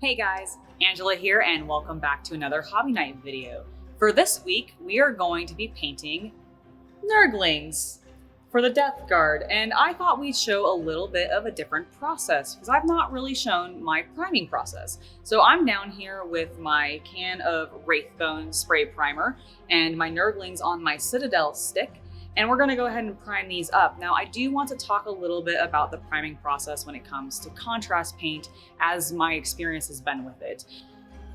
Hey guys, Angela here and welcome back to another Hobby Night video. For this week, we are going to be painting Nurglings for the Death Guard, and I thought we'd show a little bit of a different process because I've not really shown my priming process. So I'm down here with my can of Wraithbone spray primer and my Nurglings on my Citadel stick. And we're going to go ahead and prime these up. Now, I do want to talk a little bit about the priming process when it comes to contrast paint, as my experience has been with it.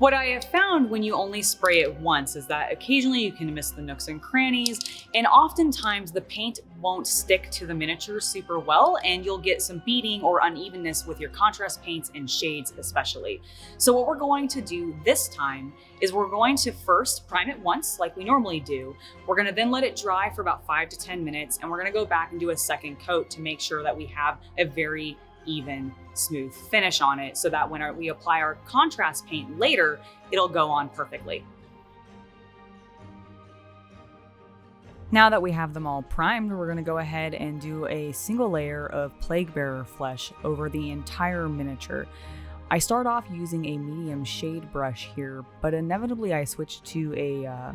What I have found when you only spray it once is that occasionally you can miss the nooks and crannies, and oftentimes the paint won't stick to the miniature super well, and you'll get some beading or unevenness with your contrast paints and shades especially. So what we're going to do this time is we're going to first prime it once like we normally do. We're going to then let it dry for about 5 to 10 minutes, and we're going to go back and do a second coat to make sure that we have a very even, smooth finish on it so that when we apply our contrast paint later, it'll go on perfectly. Now that we have them all primed, we're going to go ahead and do a single layer of Plaguebearer flesh over the entire miniature. I start off using a medium shade brush here, but inevitably I switched to a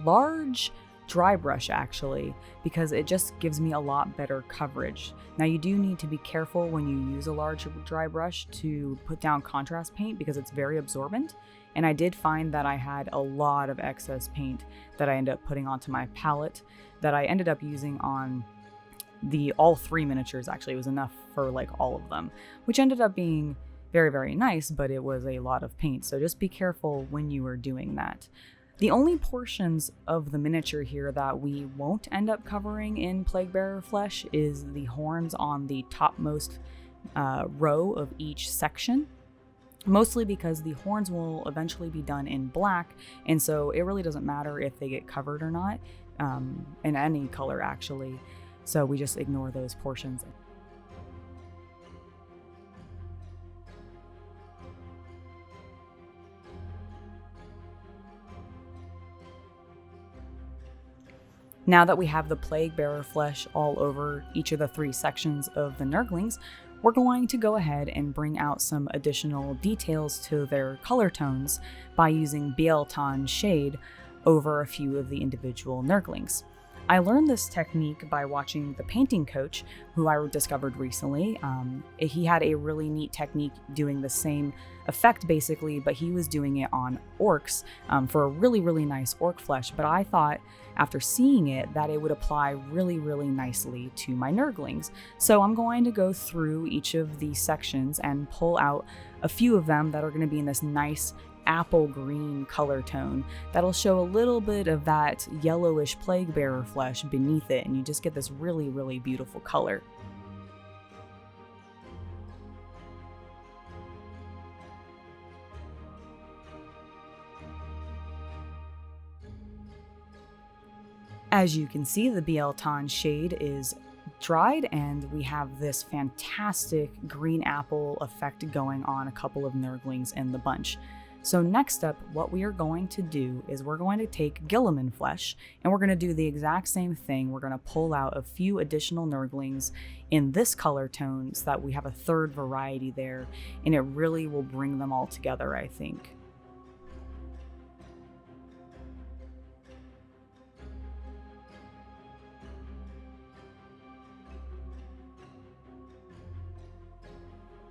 large dry brush actually, because it just gives me a lot better coverage. Now you do need to be careful when you use a large dry brush to put down contrast paint because it's very absorbent. And I did find that I had a lot of excess paint that I ended up putting onto my palette that I ended up using on all three miniatures. Actually, it was enough for like all of them, which ended up being very, very nice, but it was a lot of paint. So just be careful when you are doing that. The only portions of the miniature here that we won't end up covering in Plaguebearer flesh is the horns on the topmost row of each section. Mostly because the horns will eventually be done in black, and so it really doesn't matter if they get covered or not, in any color actually. So we just ignore those portions. Now that we have the Plaguebearer flesh all over each of the three sections of the Nurglings, we're going to go ahead and bring out some additional details to their color tones by using Biel-Tan shade over a few of the individual Nurglings. I learned this technique by watching the painting coach, who I discovered recently. He had a really neat technique doing the same effect basically, but he was doing it on orcs for a really, really nice orc flesh. But I thought after seeing it that it would apply really, really nicely to my Nurglings. So I'm going to go through each of these sections and pull out a few of them that are going to be in this nice apple green color tone that'll show a little bit of that yellowish Plaguebearer flesh beneath it, and you just get this really, really beautiful color. As you can see, the Biel-Tan shade is dried, and we have this fantastic green apple effect going on a couple of Nurglings in the bunch. So next up, what we are going to do is we're going to take Guilliman flesh, and we're going to do the exact same thing. We're going to pull out a few additional Nurglings in this color tone so that we have a third variety there, and it really will bring them all together, I think.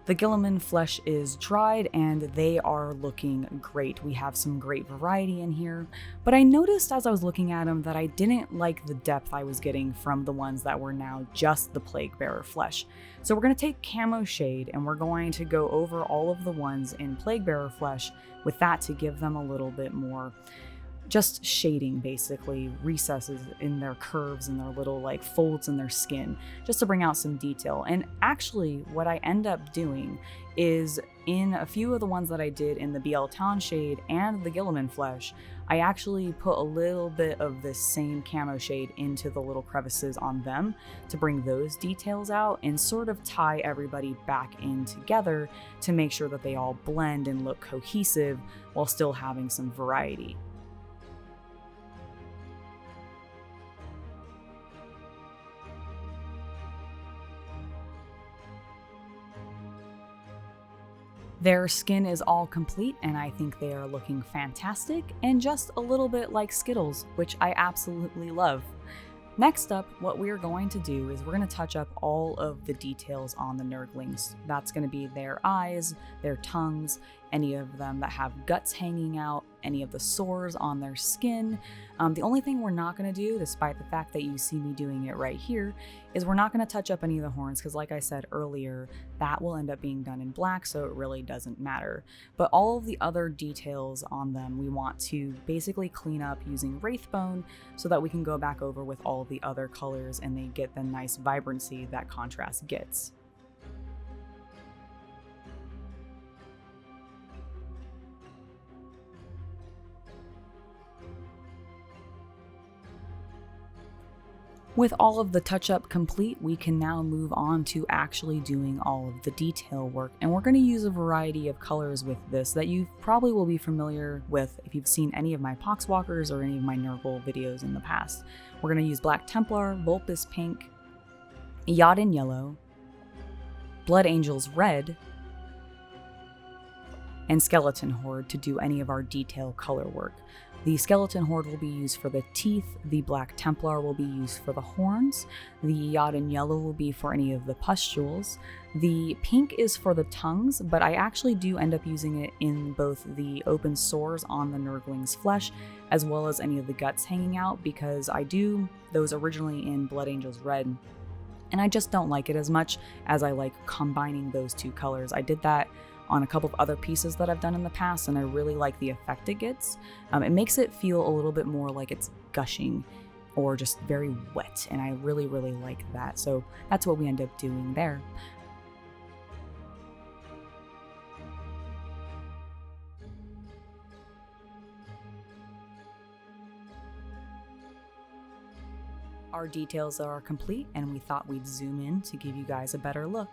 The Guilliman flesh is dried and they are looking great. We have some great variety in here, but I noticed as I was looking at them that I didn't like the depth I was getting from the ones that were now just the Plaguebearer flesh. So we're going to take camo shade and we're going to go over all of the ones in Plaguebearer flesh with that to give them a little bit more just shading, basically recesses in their curves and their little like folds in their skin, just to bring out some detail. And actually what I end up doing is in a few of the ones that I did in the Biel-Tan shade and the Guilliman flesh, I actually put a little bit of this same camo shade into the little crevices on them to bring those details out and sort of tie everybody back in together to make sure that they all blend and look cohesive while still having some variety. Their skin is all complete, and I think they are looking fantastic and just a little bit like Skittles, which I absolutely love. Next up, what we are going to do is we're going to touch up all of the details on the Nurglings. That's going to be their eyes, their tongues, any of them that have guts hanging out, any of the sores on their skin. The only thing we're not going to do, despite the fact that you see me doing it right here, is we're not going to touch up any of the horns because, like I said earlier, that will end up being done in black, so it really doesn't matter. But all of the other details on them we want to basically clean up using Wraithbone so that we can go back over with all of the other colors and they get the nice vibrancy that contrast gets. With all of the touch-up complete, we can now move on to actually doing all of the detail work, and we're going to use a variety of colors with this that you probably will be familiar with if you've seen any of my Poxwalkers or any of my Nurgle videos in the past. We're going to use Black Templar, Vulpes Pink, Iyanden Yellow, Blood Angels Red, and Skeleton Horde to do any of our detail color work. The Skeleton Horde will be used for the teeth, the Black Templar will be used for the horns, the Iyanden Yellow will be for any of the pustules, the pink is for the tongues, but I actually do end up using it in both the open sores on the Nurgling's flesh as well as any of the guts hanging out because I do those originally in Blood Angels Red, and I just don't like it as much as I like combining those two colors. I did that on a couple of other pieces that I've done in the past, and I really like the effect it gets. It makes it feel a little bit more like it's gushing or just very wet, and I really, really like that. So that's what we end up doing there. Our details are complete, and we thought we'd zoom in to give you guys a better look.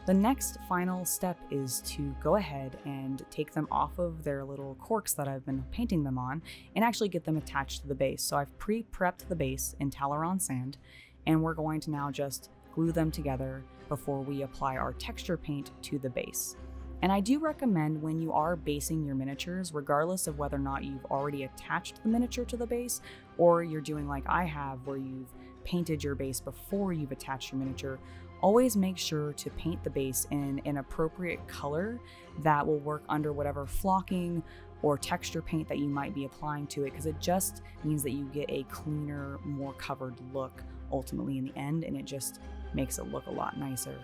The next final step is to go ahead and take them off of their little corks that I've been painting them on and actually get them attached to the base. So I've pre-prepped the base in Talaron sand, and we're going to now just glue them together before we apply our texture paint to the base. And I do recommend when you are basing your miniatures, regardless of whether or not you've already attached the miniature to the base or you're doing like I have where you've painted your base before you've attached your miniature, always make sure to paint the base in an appropriate color that will work under whatever flocking or texture paint that you might be applying to it, because it just means that you get a cleaner, more covered look ultimately in the end, and it just makes it look a lot nicer.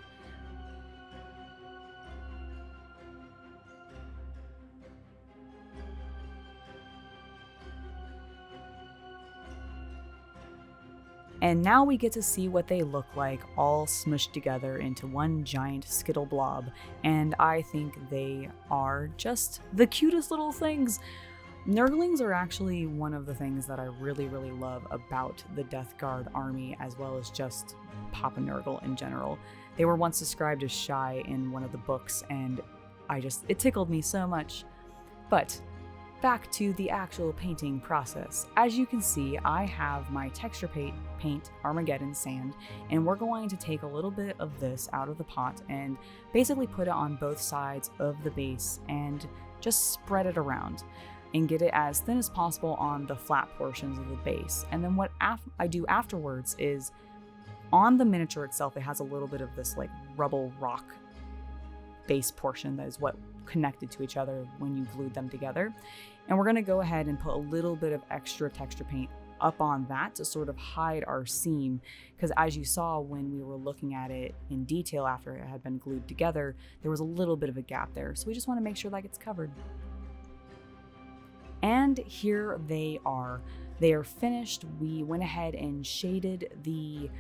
And now we get to see what they look like all smushed together into one giant skittle blob, and I think they are just the cutest little things. Nurglings are actually one of the things that I really, really love about the Death Guard army, as well as just Papa Nurgle in general. They were once described as shy in one of the books, and it tickled me so much. But back to the actual painting process. As you can see, I have my texture paint Armageddon sand, and we're going to take a little bit of this out of the pot and basically put it on both sides of the base and just spread it around and get it as thin as possible on the flat portions of the base. And then what I do afterwards is on the miniature itself, it has a little bit of this like rubble rock base portion that is what connected to each other when you glued them together. And we're going to go ahead and put a little bit of extra texture paint up on that to sort of hide our seam, because as you saw when we were looking at it in detail after it had been glued together, there was a little bit of a gap there. So we just want to make sure that gets covered. And here they are. They are finished. We went ahead and shaded the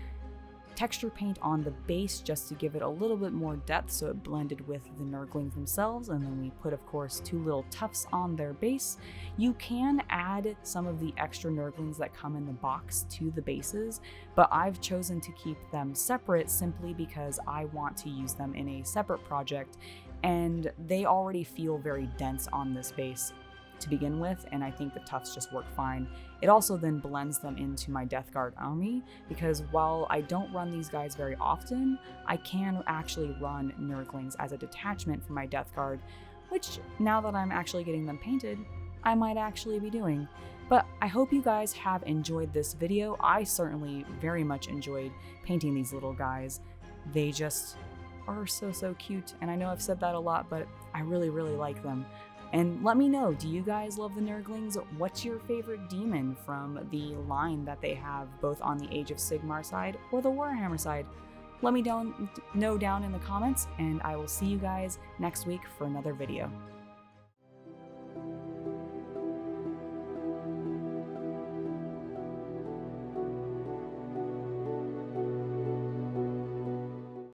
texture paint on the base just to give it a little bit more depth so it blended with the Nurglings themselves, and then we put, of course, two little tufts on their base. You can add some of the extra Nurglings that come in the box to the bases, but I've chosen to keep them separate simply because I want to use them in a separate project, and they already feel very dense on this base. to begin with, and I think the tufts just work fine. It also then blends them into my Death Guard army, because while I don't run these guys very often, I can actually run Nurglings as a detachment for my Death Guard, which now that I'm actually getting them painted, I might actually be doing. But I hope you guys have enjoyed this video. I certainly very much enjoyed painting these little guys. They just are so cute, and I know I've said that a lot, but I really like them. And let me know, do you guys love the Nurglings? What's your favorite demon from the line that they have, both on the Age of Sigmar side or the Warhammer side? Let me know down in the comments, and I will see you guys next week for another video.